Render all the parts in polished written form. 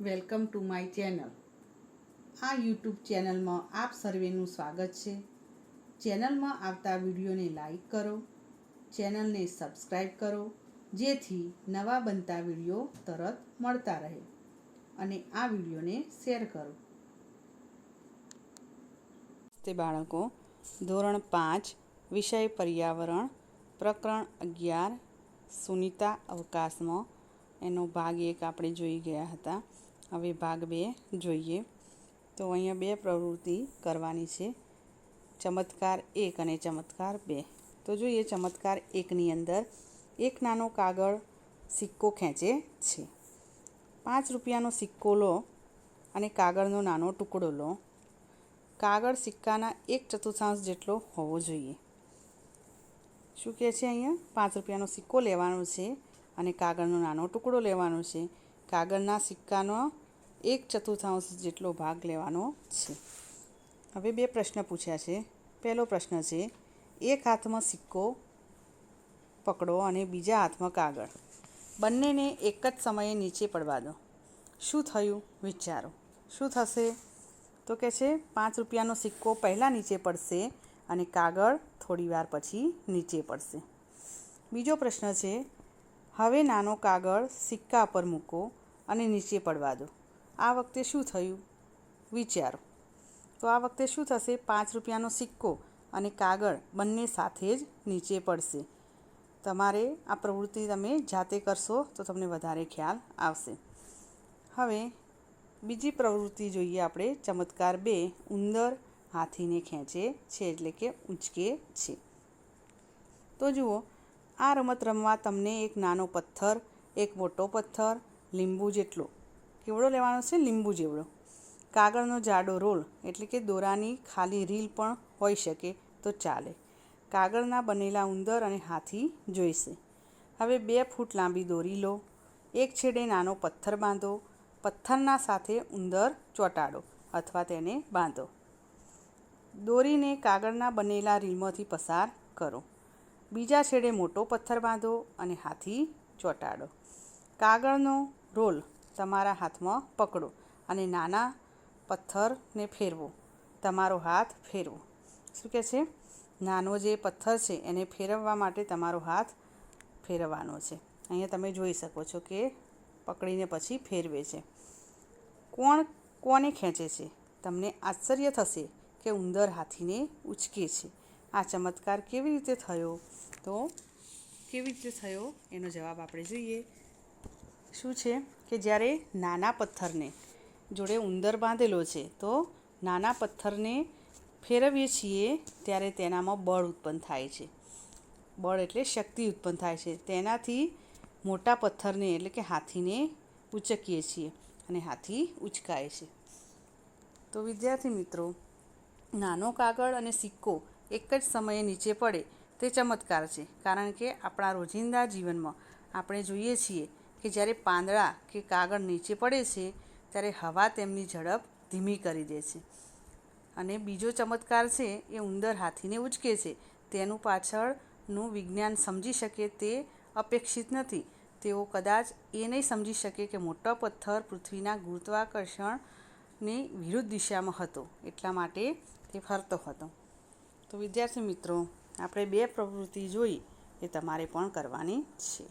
Welcome to my channel. આ YouTube ચેનલમાં આપ સર્વેનું સ્વાગત છે. ચેનલમાં આવતા વિડીયોને લાઈક કરો, ચેનલને સબસ્ક્રાઈબ કરો, જેથી નવા બનતા વિડીયો તરત મળતા રહે, અને આ વિડીયોને શેર કરો. તે બાળકો, ધોરણ 5 વિષય પર્યાવરણ, પ્રકરણ 11 સુનિતા અવકાશમાં, એનો ભાગ 1 આપણે જોઈ ગયા હતા. હવે ભાગ 2 જોઈએ. તો અહીંયા 2 પ્રવૃત્તિ કરવાની છે, ચમત્કાર 1 અને ચમત્કાર 2. તો જોઈએ, ચમત્કાર 1ની અંદર એક નાનો કાગળ સિક્કો ખેંચે છે. 5 રૂપિયાનો સિક્કો લો અને કાગળનો નાનો ટુકડો લો. કાગળ સિક્કાના 1/4 જેટલો હોવો જોઈએ. શું કહે છે અહીંયા? 5 રૂપિયાનો સિક્કો લેવાનો છે અને કાગળનો નાનો ટુકડો લેવાનો છે. કાગળના સિક્કાનો 1/4 જેટલો ભાગ લેવાનો છે. હવે 2 પ્રશ્ન પૂછ્યા છે. પહેલો પ્રશ્ન છે, એક હાથમાં સિક્કો પકડો અને બીજા હાથમાં કાગળ. બંનેને એક જ સમયે નીચે પડવા દો. શું થયું? વિચારો. શું થશે? તો કહે છે 5 રૂપિયાનો સિક્કો પહેલાં નીચે પડશે અને કાગળ થોડી વાર પછી નીચે પડશે. બીજો પ્રશ્ન છે, હવે નાનો કાગળ સિક્કા પર મૂકો અને નીચે પડવા દો. આ વખતે શું થયું? વિચારો. તો આ વખતે શું થશે? 5 રૂપિયાનો સિક્કો અને કાગળ બંને સાથે જ નીચે પડશે. તમારે આ પ્રવૃત્તિ તમે જાતે કરશો તો તમને વધારે ખ્યાલ આવશે. હવે બીજી પ્રવૃત્તિ જોઈએ આપણે, ચમત્કાર 2, ઉંદર હાથીને ખેંચે છે, એટલે કે ઉંચકે છે. તો જુઓ, આ રમત રમવા તમને એક નાનો પથ્થર, એક મોટો પથ્થર, લીંબુ જેટલો, કેવડો લેવાનો છે? લીંબુ જેવડો, કાગળનો જાડો રોલ, એટલે કે દોરાની ખાલી રીલ પણ હોઈ શકે તો ચાલે. કાગળના બનેલા ઉંદર અને હાથી જોઈશે. હવે 2 ફૂટ લાંબી દોરી લો. એક છેડે નાનો પથ્થર બાંધો. પથ્થરના સાથે ઉંદર ચોંટાડો અથવા તેને બાંધો. દોરીને કાગળના બનેલા રીલમાંથી પસાર કરો. બીજા છેડે મોટો પથ્થર બાંધો અને હાથી ચોંટાડો. કાગળનો રોલ તમારા હાથમાં પકડો અને નાના પથ્થરને ફેરવો. તમારો હાથ ફેરવો. શું કહે છે? નાનો જે પથ્થર છે એને ફેરવવા માટે તમારો હાથ ફેરવવાનો છે. અહીંયા તમે જોઈ શકો છો કે પકડીને પછી ફેરવે છે. કોને ખેંચે છે? તમને આશ્ચર્ય થશે કે ઉંદર હાથીને ઉંચકે છે. આ ચમત્કાર કેવી રીતે થયો? તો કેવી રીતે થયો એનો જવાબ આપણે જોઈએ. શું છે કે જ્યારે નાના પથ્થરને જોડે ઉંદર બાંધેલો છે, તો નાના પથ્થરને ફેરવીએ છીએ ત્યારે તેનામાં બળ ઉત્પન્ન થાય છે. બળ એટલે શક્તિ ઉત્પન્ન થાય છે. તેનાથી મોટા પથ્થરને એટલે કે હાથીને ઉંચકીએ છીએ અને હાથી ઉંચકાય છે. તો વિદ્યાર્થી મિત્રો, નાનો કાગળ અને સિક્કો એક જ સમયે નીચે પડે તે ચમત્કાર છે. કારણ કે આપણા રોજિંદા જીવનમાં આપણે જોઈએ છીએ કે જ્યારે પાંદડા કે કાગળ નીચે પડે છે ત્યારે હવા તેમની ઝડપ ધીમી કરી દે છે. અને બીજો ચમત્કાર છે એ ઉંદર હાથીને ઉંચકે છે. તેનું પાછળનું વિજ્ઞાન સમજી શકે તે અપેક્ષિત નથી. તેઓ કદાચ એ નહીં સમજી શકે કે મોટો પથ્થર પૃથ્વીના ગુરુત્વાકર્ષણની વિરુદ્ધ દિશામાં હતો, એટલા માટે તે ફરતો હતો. તો વિદ્યાર્થી મિત્રો, આપણે 2 પ્રવૃત્તિ જોઈ, એ તમારે પણ કરવાની છે.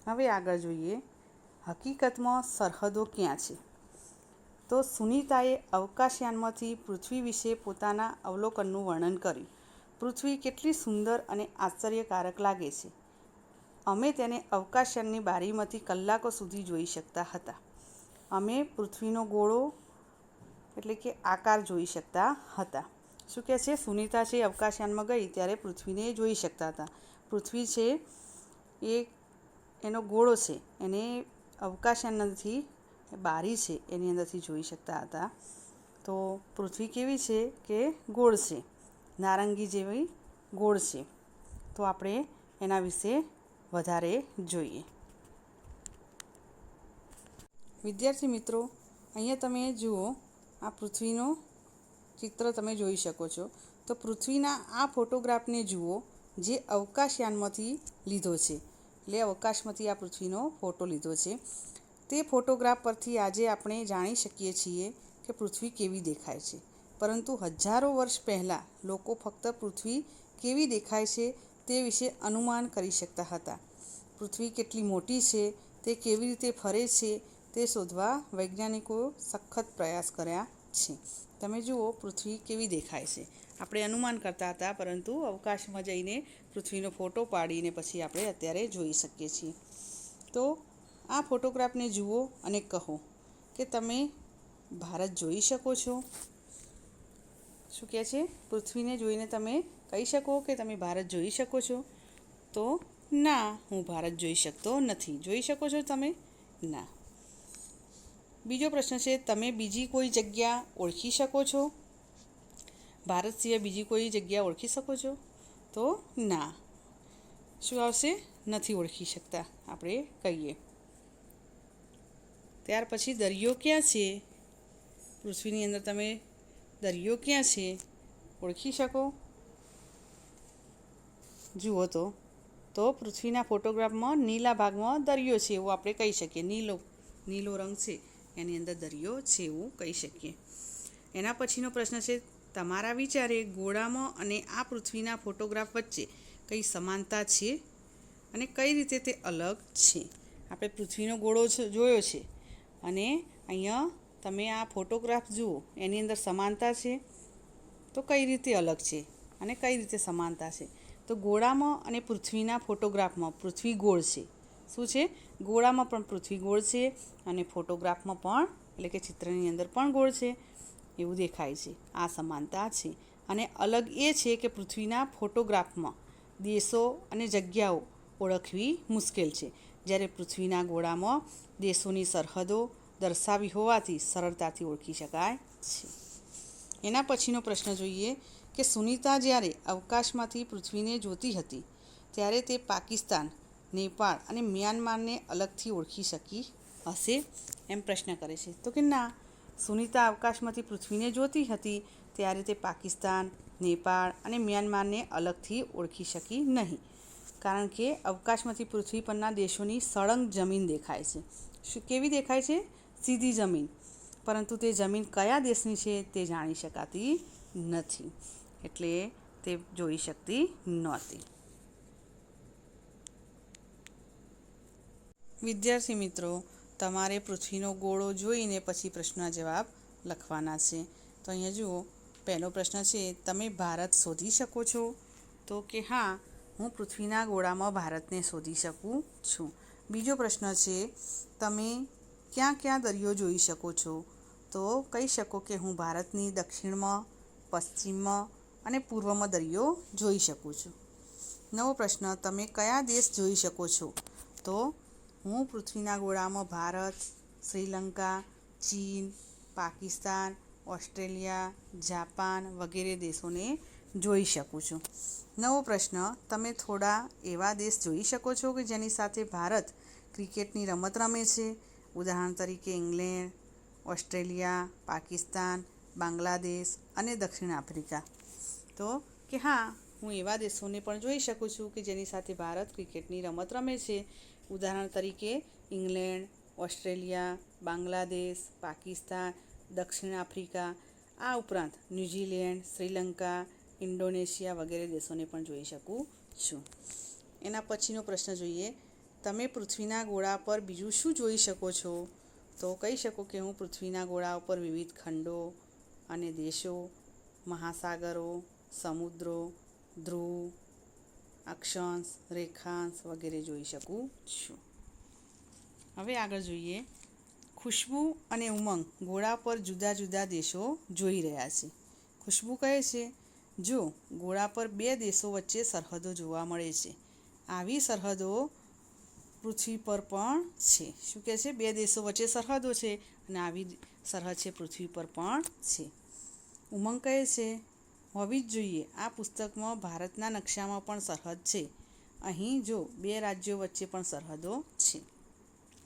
હવે આગળ જોઈએ, હકીકતમાં સરહદો ક્યાં છે? તો સુનિતાએ અવકાશયાનમાંથી પૃથ્વી વિશે પોતાના અવલોકનનું વર્ણન કર્યું. પૃથ્વી કેટલી સુંદર અને આશ્ચર્યકારક લાગે છે. અમે તેને અવકાશયાનની બારીમાંથી કલાકો સુધી જોઈ શકતા હતા. અમે પૃથ્વીનો ગોળો એટલે કે આકાર જોઈ શકતા હતા. શું કહે છે? સુનિતા છે અવકાશયાનમાં ગઈ ત્યારે પૃથ્વીને જોઈ શકતા હતા. પૃથ્વી છે એ એનો ગોળો છે, એને અવકાશયાનથી બારી છે એની અંદરથી જોઈ શકતા હતા. તો પૃથ્વી કેવી છે કે ગોળ છે, નારંગી જેવી ગોળ છે. તો આપણે એના વિશે વધારે જોઈએ. વિદ્યાર્થી મિત્રો, અહીંયા તમે જુઓ, આ પૃથ્વીનો ચિત્ર તમે જોઈ શકો છો. તો પૃથ્વીના આ ફોટોગ્રાફને જુઓ, જે અવકાશયાનમાંથી લીધો છે. એટલે અવકાશમાંથી આ પૃથ્વીનો ફોટો લીધો છે. તે ફોટોગ્રાફ પરથી આજે આપણે જાણી શકીએ છીએ કે પૃથ્વી કેવી દેખાય છે, પરંતુ હજારો વર્ષ પહેલાં લોકો ફક્ત પૃથ્વી કેવી દેખાય છે તે વિશે અનુમાન કરી શકતા હતા. પૃથ્વી કેટલી મોટી છે, તે કેવી રીતે ફરે છે તે શોધવા વૈજ્ઞાનિકો સખત પ્રયાસ કર્યા છે. તમે જુઓ પૃથ્વી કેવી દેખાય છે. આપણે અનુમાન કરતા હતા, પરંતુ અવકાશમાં જઈને પૃથ્વીનો ફોટો પાડીને પછી આપણે અત્યારે જોઈ શકીએ છીએ. તો આ ફોટોગ્રાફને જુઓ અને કહો કે તમે ભારત જોઈ શકો છો. શું કહે છે? પૃથ્વીને જોઈને તમે કહી શકો કે તમે ભારત જોઈ શકો છો? તો ના, હું ભારત જોઈ શકતો નથી. જોઈ શકો છો તમે? ના. બીજો પ્રશ્ન છે, તમે બીજી કોઈ જગ્યા ઓળખી શકો છો? ભારત સિવાય બીજી કોઈ જગ્યા ઓળખી શકો છો? તો ના. શું આવશે? નથી ઓળખી શકતા આપણે કહીએ. ત્યાર પછી દરિયો ક્યાં છે? પૃથ્વીની અંદર તમે દરિયો ક્યાં છે ઓળખી શકો? જુઓ તો પૃથ્વીના ફોટોગ્રાફમાં નીલા ભાગમાં દરિયો છે એવું આપણે કહી શકીએ. નીલો રંગ છે એની અંદર દરિયો છે એવું કહી શકીએ. એના પછીનો પ્રશ્ન છે, તમારા વિચારે ગોળામાં અને આ પૃથ્વીના ફોટોગ્રાફ વચ્ચે કઈ સમાનતા છે અને કઈ રીતે તે અલગ છે? આપણે પૃથ્વીનો ગોળો જોયો છે અને અહીંયા તમે આ ફોટોગ્રાફ જુઓ, એની અંદર સમાનતા છે. તો કઈ રીતે અલગ છે અને કઈ રીતે સમાનતા છે? તો ગોળામાં અને પૃથ્વીના ફોટોગ્રાફમાં પૃથ્વી ગોળ છે. શું છે? ગોળામાં પણ પૃથ્વી ગોળ છે અને ફોટોગ્રાફમાં પણ, એટલે કે ચિત્રની અંદર પણ ગોળ છે એવું દેખાય છે. આ સમાનતા છે. અને અલગ એ છે કે પૃથ્વીના ફોટોગ્રાફમાં દેશો અને જગ્યાઓ ઓળખવી મુશ્કેલ છે, જ્યારે પૃથ્વીના ગોળામાં દેશોની સરહદો દર્શાવી હોવાથી સરળતાથી ઓળખી શકાય છે. એના પછીનો પ્રશ્ન જોઈએ કે સુનીતા જ્યારે અવકાશમાંથી પૃથ્વીને જોતી હતી ત્યારે તે પાકિસ્તાન, નેપાળ અને મ્યાનમારને અલગથી ઓળખી શકી હશે? એમ પ્રશ્ન કરે છે. તો કે ના, સુનીતા અવકાશમાંથી પૃથ્વીને જોતી હતી ત્યારે તે પાકિસ્તાન, નેપાળ અને મ્યાનમારને અલગથી ઓળખી શકી નહીં, કારણ કે અવકાશમાંથી પૃથ્વી પરના દેશોની સળંગ જમીન દેખાય છે. શું કેવી દેખાય છે? સીધી જમીન. પરંતુ તે જમીન કયા દેશની છે તે જાણી શકાતી નથી, એટલે તે જોઈ શકતી નહોતી. વિદ્યાર્થી મિત્રો, તમારે પૃથ્વીનો ગોળો જોઈને પછી પ્રશ્નના જવાબ લખવાના છે. તો અહીંયા જુઓ, પહેલો પ્રશ્ન છે, તમે ભારત શોધી શકો છો? તો કે હા, હું પૃથ્વીના ગોળામાં ભારતને શોધી શકું છું. બીજો પ્રશ્ન છે, તમે ક્યાં ક્યાં દરિયો જોઈ શકો છો? તો કહી શકો કે હું ભારતની દક્ષિણમાં, પશ્ચિમમાં અને પૂર્વમાં દરિયો જોઈ શકું છું. નવો પ્રશ્ન, તમે કયા દેશ જોઈ શકો છો? તો હું પૃથ્વીના ગોળામાં ભારત, શ્રીલંકા, ચીન, પાકિસ્તાન, ઓસ્ટ્રેલિયા, જાપાન વગેરે દેશોને જોઈ શકું છું. નવો પ્રશ્ન, તમે થોડા એવા દેશ જોઈ શકો છો કે જેની સાથે ભારત ક્રિકેટની રમત રમે છે? ઉદાહરણ તરીકે ઇંગ્લેન્ડ, ઓસ્ટ્રેલિયા, પાકિસ્તાન, બાંગ્લાદેશ અને દક્ષિણ આફ્રિકા. તો કે હા, હું એવા દેશોને પણ જોઈ શકું છું કે જેની સાથે ભારત ક્રિકેટની રમત રમે છે. ઉદાહરણ તરીકે ઇંગ્લેન્ડ, ઓસ્ટ્રેલિયા, બાંગ્લાદેશ, પાકિસ્તાન, દક્ષિણ આફ્રિકા. આ ઉપરાંત ન્યૂઝીલેન્ડ, શ્રીલંકા, ઇન્ડોનેશિયા વગેરે દેશોને પણ જોઈ શકું છું. એના પછીનો પ્રશ્ન જોઈએ, તમે પૃથ્વીના ગોળા પર બીજું શું જોઈ શકો છો? તો કહી શકો કે હું પૃથ્વીના ગોળા ઉપર વિવિધ ખંડો અને દેશો, મહાસાગરો, સમુદ્રો, ધ્રુવ, અક્ષાંશ, રેખાંશ વગેરે જોઈ શકું છું. હવે આગળ જોઈએ, ખુશ્બુ અને ઉમંગ ગોળા પર જુદા જુદા દેશો જોઈ રહ્યા છે. ખુશ્બુ કહે છે, જો ગોળા પર બે દેશો વચ્ચે સરહદો જોવા મળે છે, આવી સરહદો પૃથ્વી પર પણ છે. શું કહે છે? બે દેશો વચ્ચે સરહદો છે અને આવી સરહદ છે પૃથ્વી પર પણ છે. ઉમંગ કહે છે, હોવી જ જોઈએ. આ પુસ્તકમાં ભારતના નકશામાં પણ સરહદ છે. અહીં જો બે રાજ્યો વચ્ચે પણ સરહદો છે.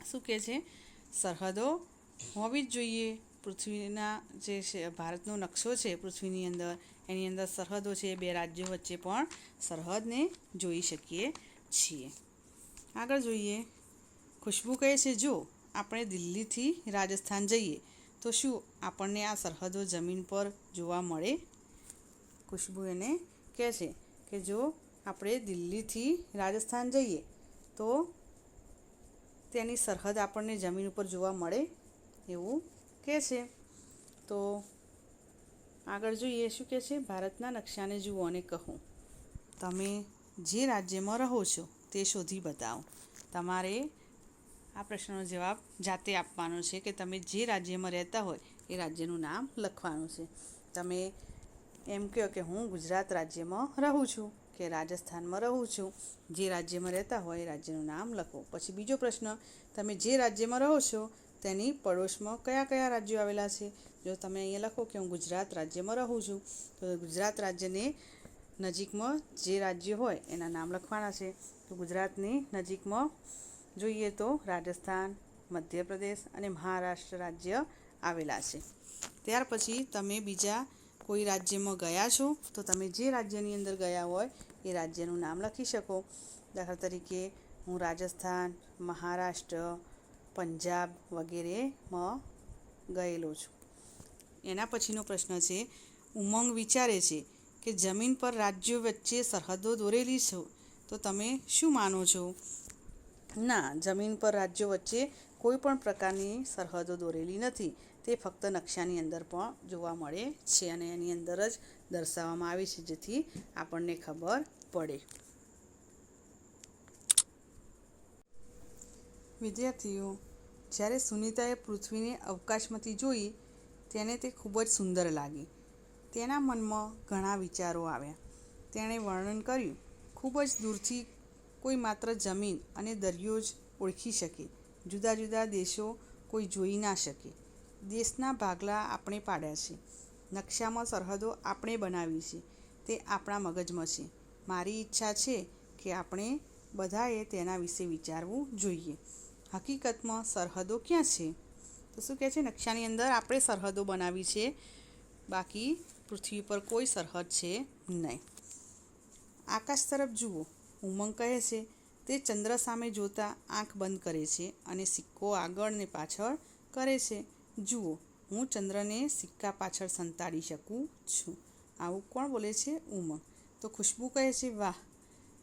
શું કહે છે? સરહદો હોવી જ જોઈએ. પૃથ્વીના જે છે ભારતનો નકશો છે પૃથ્વીની અંદર, એની અંદર સરહદો છે, બે રાજ્યો વચ્ચે પણ સરહદને જોઈ શકીએ છીએ. આગળ જોઈએ, ખુશ્બુ કહે છે, જો આપણે દિલ્હીથી રાજસ્થાન જઈએ તો શું આપણને આ સરહદો જમીન પર જોવા મળે? ખુશ્બુ એને કહે છે કે જો આપણે દિલ્હીથી રાજસ્થાન જઈએ તો તેની સરહદ આપણને જમીન ઉપર જોવા મળે એવું કહે છે. તો આગળ જોઈએ શું કહે છે. ભારતના નકશાને જુઓ અને કહો, તમે જે રાજ્યમાં રહો છો તે શોધી બતાવો. તમારે આ પ્રશ્નનો જવાબ જાતે આપવાનો છે કે તમે જે રાજ્યમાં રહેતા હોય એ રાજ્યનું નામ લખવાનું છે. તમે એમ કહો કે હું ગુજરાત રાજ્યમાં રહું છું કે રાજસ્થાનમાં રહું છું. જે રાજ્યમાં રહેતા હોય એ રાજ્યનું નામ લખો. પછી બીજો પ્રશ્ન, તમે જે રાજ્યમાં રહો છો તેની પડોશમાં કયા કયા રાજ્યો આવેલા છે? જો તમે અહીંયા લખો કે હું ગુજરાત રાજ્યમાં રહું છું તો ગુજરાત રાજ્યને નજીકમાં જે રાજ્ય હોય એના નામ લખવાના છે. તો ગુજરાતની નજીકમાં જોઈએ તો રાજસ્થાન, મધ્યપ્રદેશ અને મહારાષ્ટ્ર રાજ્ય આવેલા છે. ત્યાર પછી તમે બીજા કોઈ રાજ્યમાં ગયા છો તો તમે જે રાજ્યની અંદર ગયા હોય એ રાજ્યનું નામ લખી શકો. દાખલા તરીકે હું રાજસ્થાન, મહારાષ્ટ્ર, પંજાબ વગેરેમાં ગયેલો છું. એના પછીનો પ્રશ્ન છે, ઉમંગ વિચારે છે કે જમીન પર રાજ્યો વચ્ચે સરહદો દોરેલી છે તો તમે શું માનો છો? ના, જમીન પર રાજ્યો વચ્ચે કોઈ પણ પ્રકારની સરહદો દોરેલી નથી. તે ફક્ત નકશાની અંદર પણ જોવા મળે છે અને એની અંદર જ દર્શાવવામાં આવી છે જેથી આપણને ખબર પડે. વિદ્યાર્થીઓ, જ્યારે સુનિતાએ પૃથ્વીને અવકાશમાંથી જોઈ તેને તે ખૂબ જ સુંદર લાગી. તેના મનમાં ઘણા વિચારો આવ્યા. તેણે વર્ણન કર્યું, ખૂબ જ દૂરથી કોઈ માત્ર જમીન અને દરિયો જ ઓળખી શકે. જુદા જુદા દેશો કોઈ જોઈ ના શકે. દેશના ભાગલા આપણે પાડ્યા છે. નકશામાં સરહદો આપણે બનાવી છે. તે આપણા મગજમાં છે. મારી ઈચ્છા છે કે આપણે બધાએ તેના વિશે વિચારવું જોઈએ. હકીકતમાં સરહદો ક્યાં છે? તો શું કહે છે, નકશાની અંદર આપણે સરહદો બનાવી છે, બાકી પૃથ્વી પર કોઈ સરહદ છે નહીં. આકાશ તરફ જુઓ, ઉમંગ કહે છે. તે ચંદ્ર સામે જોતા આંખ બંધ કરે છે અને સિક્કો આગળ ને પાછળ કરે છે. જુઓ, હું ચંદ્રને સિક્કા પાછળ સંતાડી શકું છું. આવું કોણ બોલે છે? ઉમંગ. તો ખુશ્બુ કહે છે, વાહ,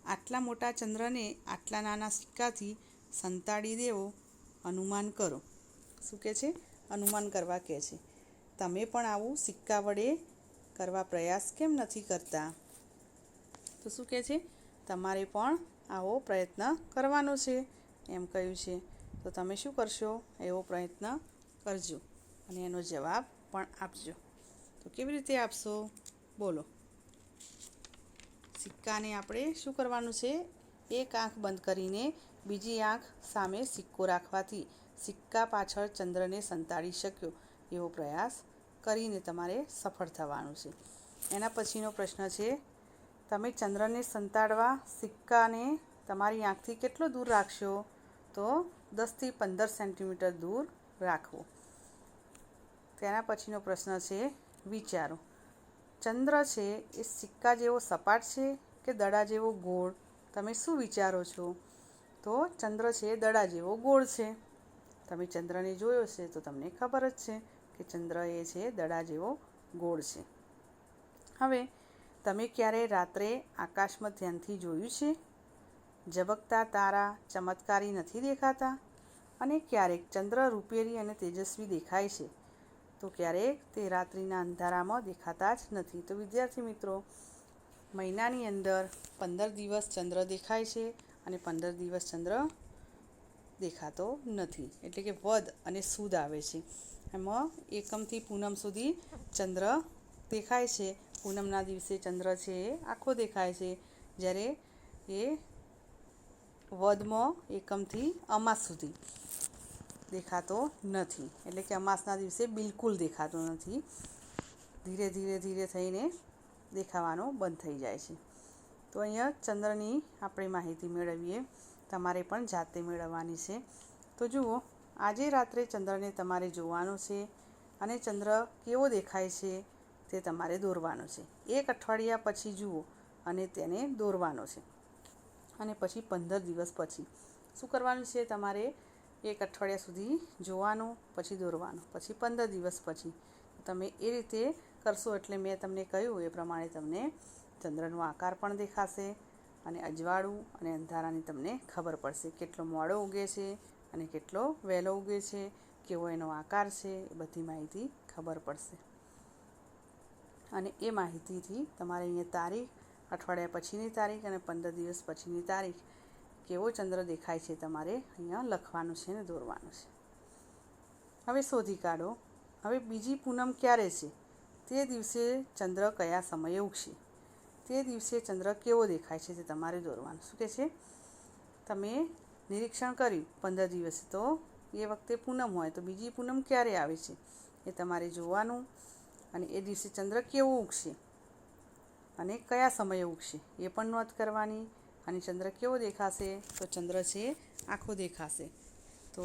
આટલા મોટા ચંદ્રને આટલા નાના સિક્કાથી સંતાડી દેવો. અનુમાન કરો. શું કહે છે? અનુમાન કરવા કહે છે. તમે પણ આવું સિક્કા વડે કરવા પ્રયાસ કેમ નથી કરતા? તો શું કહે છે? તમારે પણ આવો પ્રયત્ન કરવાનો છે એમ કહ્યું છે. તો તમે શું કરશો? એવો પ્રયત્ન કરજો અને એનો જવાબ પણ આપજો. તો કેવી રીતે આપશો? બોલો. સિક્કાને આપણે શું કરવાનું છે? એક આંખ બંધ કરીને બીજી આંખ સામે સિક્કો રાખવાથી સિક્કા પાછળ ચંદ્રને સંતાડી શક્યો એવો પ્રયાસ કરીને તમારે સફળ થવાનું છે. એના પછીનો પ્રશ્ન છે, તમે ચંદ્રને સંતાડવા સિક્કાને તમારી આંખથી કેટલો દૂર રાખશો? તો 10થી 15 સેન્ટીમીટર દૂર રાખવો. તેના પછીનો પ્રશ્ન છે, વિચારો. ચંદ્ર છે એ સિક્કા જેવો સપાટ છે કે દડા જેવો ગોળ? તમે શું વિચારો છો? તો ચંદ્ર છે એ દડા જેવો ગોળ છે. તમે ચંદ્રને જોયો છે તો તમને ખબર જ છે કે ચંદ્ર એ છે દડા જેવો ગોળ છે. હવે તમે ક્યારે રાત્રે આકાશમાં ધ્યાનથી જોયું છે? ઝબકતા તારા ચમત્કારી નથી દેખાતા? અને ક્યારેક ચંદ્ર રૂપેરી અને તેજસ્વી દેખાય છે તો ક્યારેક તે રાત્રિના અંધારામાં દેખાતા જ નથી. તો વિદ્યાર્થી મિત્રો, મહિનાની અંદર 15 દિવસ ચંદ્ર દેખાય છે અને 15 દિવસ ચંદ્ર દેખાતો નથી. એટલે કે વદ અને સુદ આવે છે. એમાં એકમથી પૂનમ સુધી ચંદ્ર દેખાય છે. પૂનમના દિવસે ચંદ્ર છે એ આખો દેખાય છે, જ્યારે એ વદમાં એકમથી અમાસ સુધી દેખાતો નથી. એટલે કે અમાસના દિવસે બિલકુલ દેખાતો નથી. ધીરે ધીરે ધીરે થઈને દેખાવાનો બંધ થઈ જાય છે. તો અહીંયા ચંદ્રની આપણે માહિતી મેળવીએ. તમારે પણ જાતે મેળવવાની છે. તો જુઓ, આજે રાત્રે ચંદ્રને તમારે જોવાનો છે અને ચંદ્ર કેવો દેખાય છે તે તમારે દોરવાનો છે. 1 અઠવાડિયા પછી જુઓ અને તેને દોરવાનો છે. અને પછી 15 દિવસ પછી શું કરવાનું છે? તમારે એક અઠવાડિયા સુધી જોવાનું, પછી દોરવાનું, પછી 15 દિવસ પછી તમે એ રીતે કરશો એટલે મેં તમને કહ્યું એ પ્રમાણે તમને ચંદ્રનો આકાર પણ દેખાશે અને અજવાળું અને અંધારાની તમને ખબર પડશે, કેટલો મોડો ઉગે છે અને કેટલો વહેલો ઉગે છે, કેવો એનો આકાર છે, એ બધી માહિતી ખબર પડશે. અને એ માહિતીથી તમારે અહીંયા તારીખ, અઠવાડિયા પછીની તારીખ અને 15 દિવસ પછીની તારીખ કેવો ચંદ્ર દેખાય છે તમારે અહીંયા લખવાનું છે ને દોરવાનું છે. હવે શોધી કાઢો, હવે બીજી પૂનમ ક્યારે છે, તે દિવસે ચંદ્ર કયા સમયે ઉગશે, તે દિવસે ચંદ્ર કેવો દેખાય છે તે તમારે દોરવાનું. શું કહે છે? તમે નિરીક્ષણ કર્યું 15 દિવસે, તો એ વખતે પૂનમ હોય તો બીજી પૂનમ ક્યારે આવે છે એ તમારે જોવાનું, અને એ દિવસે ચંદ્ર કેવો ઉગશે અને કયા સમયે ઉગશે એ પણ નોંધ કરવાની. અને ચંદ્ર કેવો દેખાશે? તો ચંદ્ર છે આખો દેખાશે. તો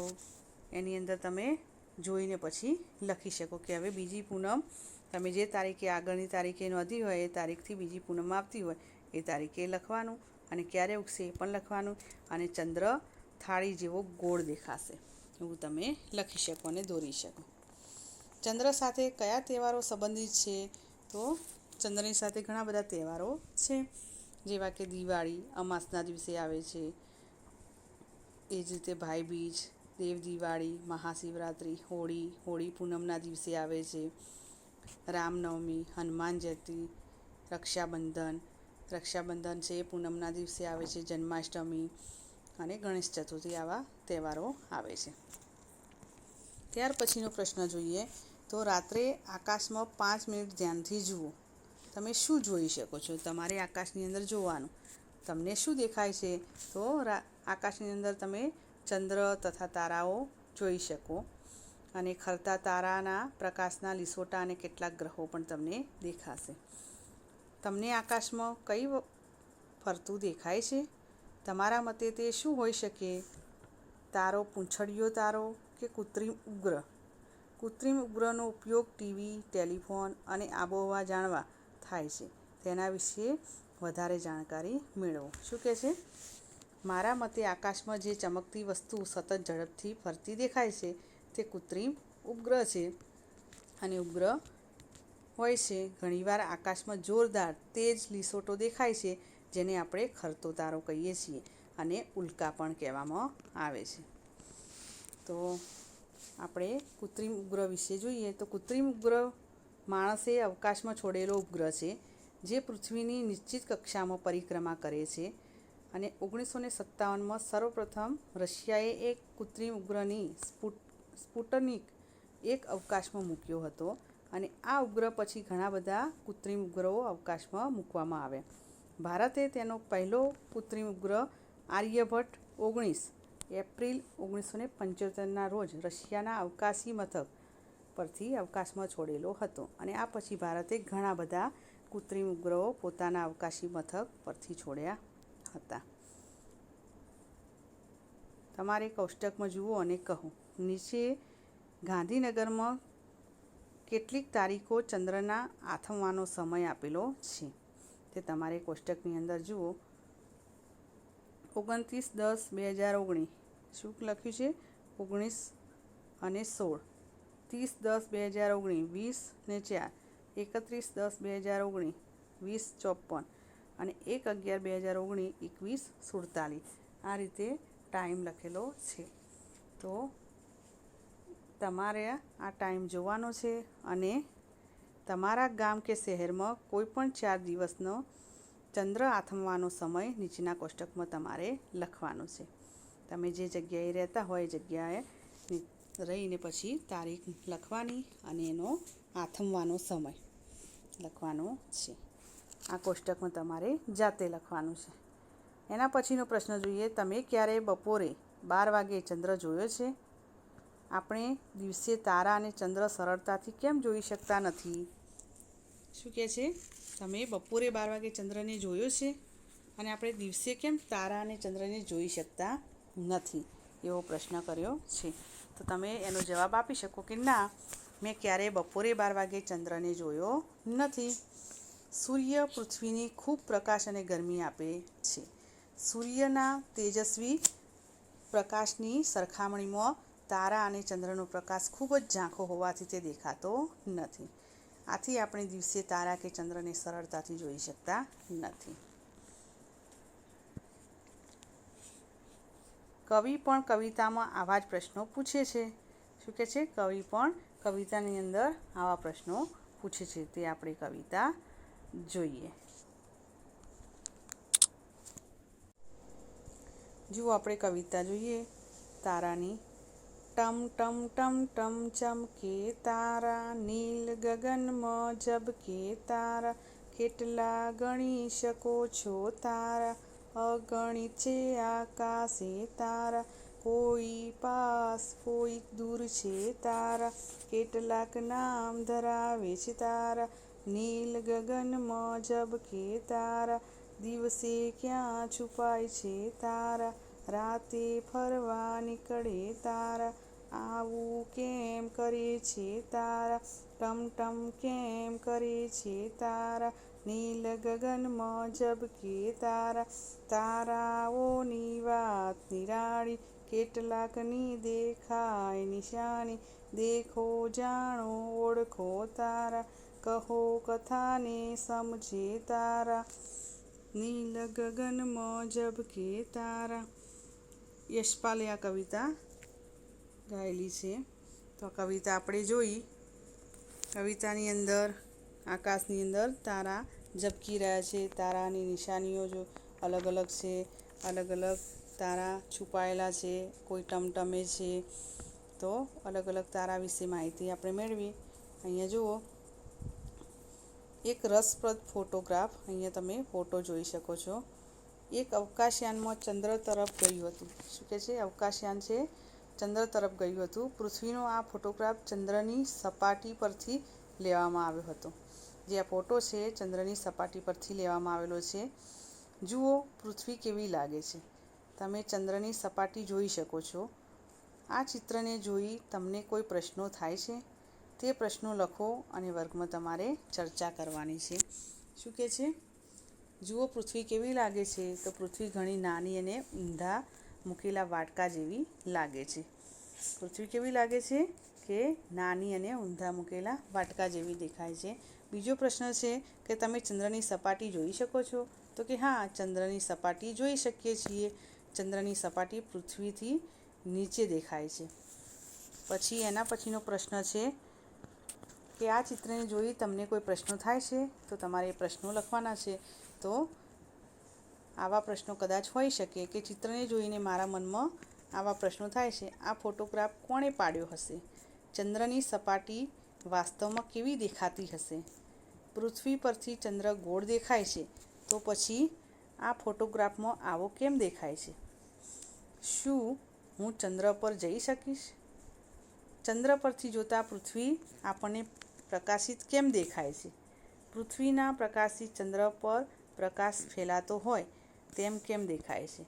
એની અંદર તમે જોઈને પછી લખી શકો કે હવે બીજી પૂનમ, તમે જે તારીખે આગળની તારીખે નોંધી હોય એ તારીખથી બીજી પૂનમ આવતી હોય એ તારીખે લખવાનું, અને ક્યારે ઉગશે એ પણ લખવાનું. અને ચંદ્ર થાળી જેવો ગોળ દેખાશે એવું તમે લખી શકો અને દોરી શકો. ચંદ્ર સાથે કયા તહેવારો સંબંધિત છે? તો ચંદ્રની સાથે ઘણા બધા તહેવારો છે, જેવા કે દિવાળી અમાસના દિવસે આવે છે, એ જ રીતે ભાઈબીજ, દેવ દિવાળી, મહાશિવરાત્રિ, હોળી પૂનમના દિવસે આવે છે, રામનવમી, હનુમાન જયંતિ, રક્ષાબંધન છે એ પૂનમના દિવસે આવે છે, જન્માષ્ટમી અને ગણેશ ચતુર્થી, આવા તહેવારો આવે છે. ત્યાર પછીનો પ્રશ્ન જોઈએ તો રાત્રે આકાશમાં 5 મિનિટ ધ્યાનથી જુઓ. તમે શું જોઈ શકો છો? તમારે આકાશની અંદર જોવાનું. તમને શું દેખાય છે? તો આકાશની અંદર તમે ચંદ્ર તથા તારાઓ જોઈ શકો, અને ખરતા તારાના પ્રકાશના લીસોટા અને કેટલાક ગ્રહો પણ તમને દેખાશે. તમને આકાશમાં કઈ ફરતું દેખાય છે? તમારા મતે તે શું હોઈ શકે? તારો પૂંછડીયો તારો કે કૃત્રિમ ઉપગ્રહ? કૃત્રિમ ઉપગ્રહનો ઉપયોગ ટીવી, ટેલિફોન અને આબોહવા જાણવા થાય છે. તેના વિશે વધારે જાણકારી મેળવો. શું કહે છે? મારા મતે આકાશમાં જે ચમકતી વસ્તુ સતત ઝડપથી ફરતી દેખાય છે તે કૃત્રિમ ઉપગ્રહ છે. અને ઉપગ્રહ હોય છે, ઘણીવાર આકાશમાં જોરદાર તેજ લીસોટો દેખાય છે, જેને આપણે ખરતો તારો કહીએ છીએ, અને ઉલ્કા પણ કહેવામાં આવે છે. તો આપણે કૃત્રિમ ઉપગ્રહ વિશે જોઈએ તો કૃત્રિમ ઉપગ્રહ માણસે અવકાશમાં છોડેલો ઉપગ્રહ છે, જે પૃથ્વીની નિશ્ચિત કક્ષામાં પરિક્રમા કરે છે. અને 1957માં સર્વપ્રથમ રશિયાએ એક કૃત્રિમ ઉપગ્રહની સ્પુટનિક 1 અવકાશમાં મૂક્યો હતો. અને આ ઉપગ્રહ પછી ઘણા બધા કૃત્રિમ ઉપગ્રહો અવકાશમાં મૂકવામાં આવ્યા. ભારતે તેનો પહેલો કૃત્રિમ ઉપગ્રહ આર્યભટ્ટ 19 એપ્રિલ 1975ના રોજ રશિયાના અવકાશી મથક પરથી અવકાશમાં છોડેલો હતો. અને આ પછી ભારતે ઘણા બધા કૃત્રિમ ઉપગ્રહો પોતાના અવકાશી મથક પરથી છોડ્યા હતા. તમારે કોષ્ટકમાં જુઓ અને કહો. નીચે ગાંધીનગરમાં કેટલીક તારીખો ચંદ્રના આથમવાનો સમય આપેલો છે, તે તમારે કોષ્ટકની અંદર જુઓ. 29/10/2019 શું લખ્યું છે? 19 અને 16, 30/10/2019 20 ને 4, 31/10/2019 20:54 અને 1/11/2019 21:47. આ રીતે ટાઈમ લખેલો છે. તો તમારે આ ટાઈમ જોવાનો છે, અને તમારા ગામ કે શહેરમાં કોઈ પણ 4 દિવસનો ચંદ્ર આથમવાનો સમય નીચેના કોષ્ટકમાં તમારે લખવાનો છે. તમે જે જગ્યાએ રહેતા હોય એ જગ્યાએ રહીને પછી તારીખ લખવાની અને એનો આથમવાનો સમય લખવાનો છે. આ કોષ્ટકમાં તમારે જાતે લખવાનું છે. એના પછીનો પ્રશ્ન જોઈએ. તમે ક્યારે બપોરે 12 વાગે ચંદ્ર જોયો છે? આપણે દિવસે તારા અને ચંદ્ર સરળતાથી કેમ જોઈ શકતા નથી? શું કહે છે? તમે બપોરે 12 વાગે ચંદ્રને જોયો છે, અને આપણે દિવસે કેમ તારા અને ચંદ્રને જોઈ શકતા નથી? એવો પ્રશ્ન કર્યો છે. તો તમે એનો જવાબ આપી શકો કે ના, મેં ક્યારેય બપોરે 12 વાગે ચંદ્રને જોયો નથી. સૂર્ય પૃથ્વીની ખૂબ પ્રકાશ અને ગરમી આપે છે. સૂર્યના તેજસ્વી પ્રકાશની સરખામણીમાં તારા અને ચંદ્રનો પ્રકાશ ખૂબ જ ઝાંખો હોવાથી તે દેખાતો નથી. આથી આપણે દિવસે તારા કે ચંદ્રને સરળતાથી જોઈ શકતા નથી. કવિ પણ કવિતામાં આવા જ પ્રશ્નો પૂછે છે. શું કહે છે? કવિ પણ કવિતાની અંદર આવા પ્રશ્નો પૂછે છે. તે આપણે કવિતા જોઈએ. જુઓ, આપણે કવિતા જોઈએ તારાની. ટમ ટમ ટમ ટમ ચમકે તારા, નીલ ગગનમાં ઝબકે તારા, કેટલા ગણી શકો છો તારા, અગણિત છે આકાશે તારા, કોઈ પાસ કોઈ દૂર છે તારા, કેટલાક નામ ધરાવે છે તારા, નીલ ગગનમાં ઝબકે તારા, દિવસે ક્યાં છુપાય છે તારા, રાતે ફરવા નીકળે તારા, આવું કેમ કરે છે તારા, ટમ ટમ કેમ કરે છે તારા, નીલ ગગનમાં ઝબકે તારા, તારાઓની વાત નિરાળી, કેટલાકની દેખાય નિશાની, દેખો જાણો ઓળખો તારા, કહો કથાને સમજે તારા, નીલ ગગનમાં ઝબકે તારા. યશપાલે આ કવિતા ગાયેલી છે. તો આ કવિતા આપણે જોઈ. કવિતાની અંદર આકાશની અંદર તારા ઝબકી રહ્યા છે. તારાની નિશાનીઓ જો અલગ અલગ છે. અલગ અલગ તારા છુપાયેલા છે. કોઈ ટમટમે છે. તો અલગ અલગ તારા વિશે માહિતી આપણે મેળવી. અહીંયા જુઓ, એક રસપ્રદ ફોટોગ્રાફ. અહીંયા તમે ફોટો જોઈ શકો છો. એક અવકાશયાનમાં ચંદ્ર તરફ ગયું હતું. શું કહે છે? અવકાશયાન છે ચંદ્ર તરફ ગયું હતું. પૃથ્વીનો આ ફોટોગ્રાફ ચંદ્રની સપાટી પરથી લેવામાં આવ્યો હતો. જે આ ફોટો છે ચંદ્રની સપાટી પરથી લેવામાં આવેલો છે. જુઓ, પૃથ્વી કેવી લાગે છે. તમે ચંદ્રની સપાટી જોઈ શકો છો. આ ચિત્રને જોઈ તમને કોઈ પ્રશ્નો થાય છે? તે પ્રશ્નો લખો અને વર્ગમાં તમારે ચર્ચા કરવાની છે. શું કહે છે? જુઓ, પૃથ્વી કેવી લાગે છે? તો પૃથ્વી ઘણી નાની અને ઊંધા મૂકેલા વાટકા જેવી લાગે છે. પૃથ્વી કેવી લાગે છે? કે નાની અને ઊંધા મૂકેલા વાટકા જેવી દેખાય છે. બીજો પ્રશ્ન છે કે તમે ચંદ્રની સપાટી જોઈ શકો છો? તો કે હા, ચંદ્રની સપાટી જોઈ શકીએ છીએ. ચંદ્રની સપાટી પૃથ્વીથી નીચે દેખાય છે. પછી એના પછીનો પ્રશ્ન છે કે આ ચિત્રને જોઈ તમને કોઈ પ્રશ્નો થાય છે? તો તમારે એ પ્રશ્નો લખવાના છે. તો આવા પ્રશ્નો કદાચ હોઈ શકે કે ચિત્રને જોઈને મારા મનમાં આવા પ્રશ્નો થાય છે. આ ફોટોગ્રાફ કોણે પાડ્યો હશે? ચંદ્રની સપાટી વાસ્તવમાં કેવી દેખાતી હશે? પૃથ્વી પરથી ચંદ્ર ગોળ દેખાય છે, તો પછી આ ફોટોગ્રાફમાં આવો કેમ દેખાય છે? શું હું ચંદ્ર પર જઈ શકીશ? ચંદ્ર પરથી જોતા પૃથ્વી આપણને પ્રકાશિત કેમ દેખાય છે? પૃથ્વીના પ્રકાશથી ચંદ્ર પર પ્રકાશ ફેલાતો હોય તેમ કેમ દેખાય છે?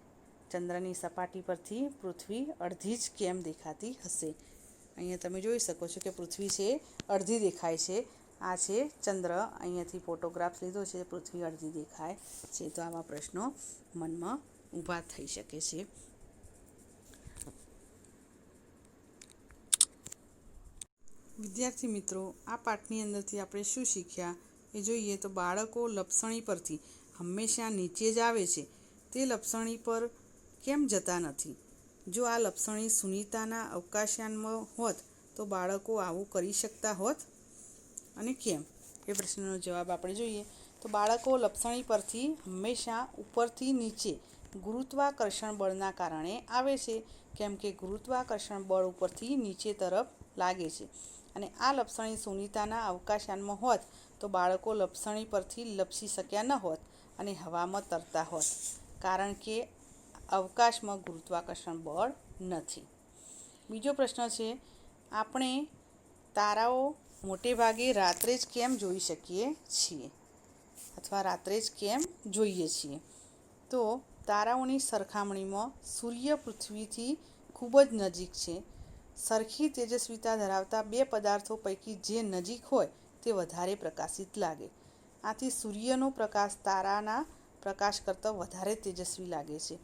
ચંદ્રની સપાટી પરથી પૃથ્વી અડધી જ કેમ દેખાતી હશે? અહીંયા તમે જોઈ શકો છો કે પૃથ્વી છે અડધી દેખાય છે. આ છે ચંદ્ર. અહીંયાથી ફોટોગ્રાફ લીધો છે. પૃથ્વી અડધી દેખાય છે. તો આવા પ્રશ્નો મનમાં ઊભા થઈ શકે છે. વિદ્યાર્થી મિત્રો, આ પાઠની અંદરથી આપણે શું શીખ્યા એ જોઈએ તો બાળકો લપસણી પરથી હંમેશા નીચે જ આવે છે. તે લપસણી પર કેમ જતા નથી? જો આ લપસણી સુનીતાના અવકાશયાનમાં હોત તો બાળકો આવું કરી શકતા હોત અને કેમ? એ પ્રશ્નનો જવાબ આપણે જોઈએ તો બાળકો લપસણી પરથી હંમેશા ઉપરથી નીચે ગુરુત્વાકર્ષણ બળના કારણે આવે છે. કેમ કે ગુરુત્વાકર્ષણ બળ ઉપરથી નીચે તરફ લાગે છે. અને આ લપસણી સુનીતાના અવકાશયાનમાં હોત તો બાળકો લપસણી પરથી લપસી શક્યા ન હોત અને હવામાં તરતા હોત. કારણ કે અવકાશમાં ગુરુત્વાકર્ષણ બળ નથી. બીજો પ્રશ્ન છે, આપણે તારાઓ મોટે ભાગે રાત્રે જ કેમ જોઈ શકીએ છીએ? અથવા રાત્રે જ કેમ જોઈએ છીએ? તો તારાઓની સરખામણીમાં સૂર્ય પૃથ્વીથી ખૂબ જ નજીક છે. સરખી તેજસ્વીતા ધરાવતા બે પદાર્થો પૈકી જે નજીક હોય તે વધારે પ્રકાશિત લાગે. આથી સૂર્યનો પ્રકાશ તારાના પ્રકાશ કરતાં વધારે તેજસ્વી લાગે છે.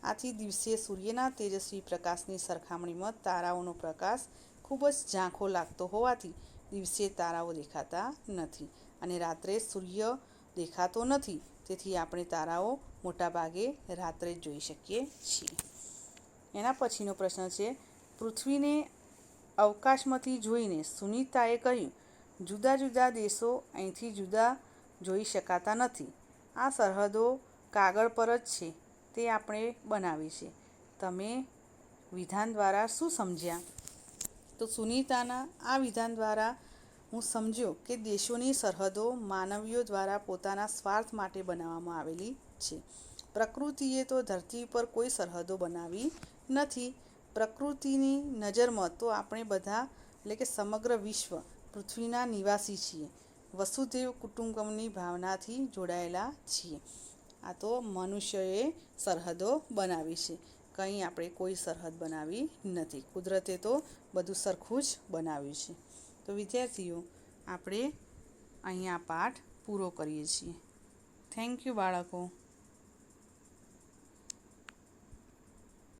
આથી દિવસે સૂર્યના તેજસ્વી પ્રકાશની સરખામણીમાં તારાઓનો પ્રકાશ ખૂબ જ ઝાંખો લાગતો હોવાથી દિવસે તારાઓ દેખાતા નથી અને રાત્રે સૂર્ય દેખાતો નથી, તેથી આપણે તારાઓ મોટાભાગે રાત્રે જ જોઈ શકીએ છીએ. એના પછીનો પ્રશ્ન છે, પૃથ્વીને અવકાશમાંથી જોઈને સુનીતાએ કહ્યું, જુદા જુદા દેશો અહીંથી જુદા જોઈ શકાતા નથી. આ સરહદો કાગળ પર જ છે, તે આપણે બનાવી છે. તમે વિધાન દ્વારા શું સમજ્યા? તો સુનીતાના આ વિધાન દ્વારા હું સમજ્યો કે દેશોની સરહદો માનવીઓ દ્વારા પોતાના સ્વાર્થ માટે બનાવવામાં આવેલી છે. પ્રકૃતિએ તો ધરતી પર કોઈ સરહદો બનાવી નથી. પ્રકૃતિની નજરમાં તો આપણે બધા એટલે કે સમગ્ર વિશ્વ પૃથ્વીના નિવાસી છીએ. વસુધૈવ કુટુંબકમની ભાવનાથી જોડાયેલા છીએ. આ તો મનુષ્યએ સરહદો બનાવી છે, કંઈ આપણે કોઈ સરહદ બનાવી નથી. કુદરતે તો બધું સરખું જ બનાવ્યું છે. તો વિદ્યાર્થીઓ, આપણે અહીંયા પાઠ પૂરો કરીએ છીએ. થેન્ક યુ બાળકો.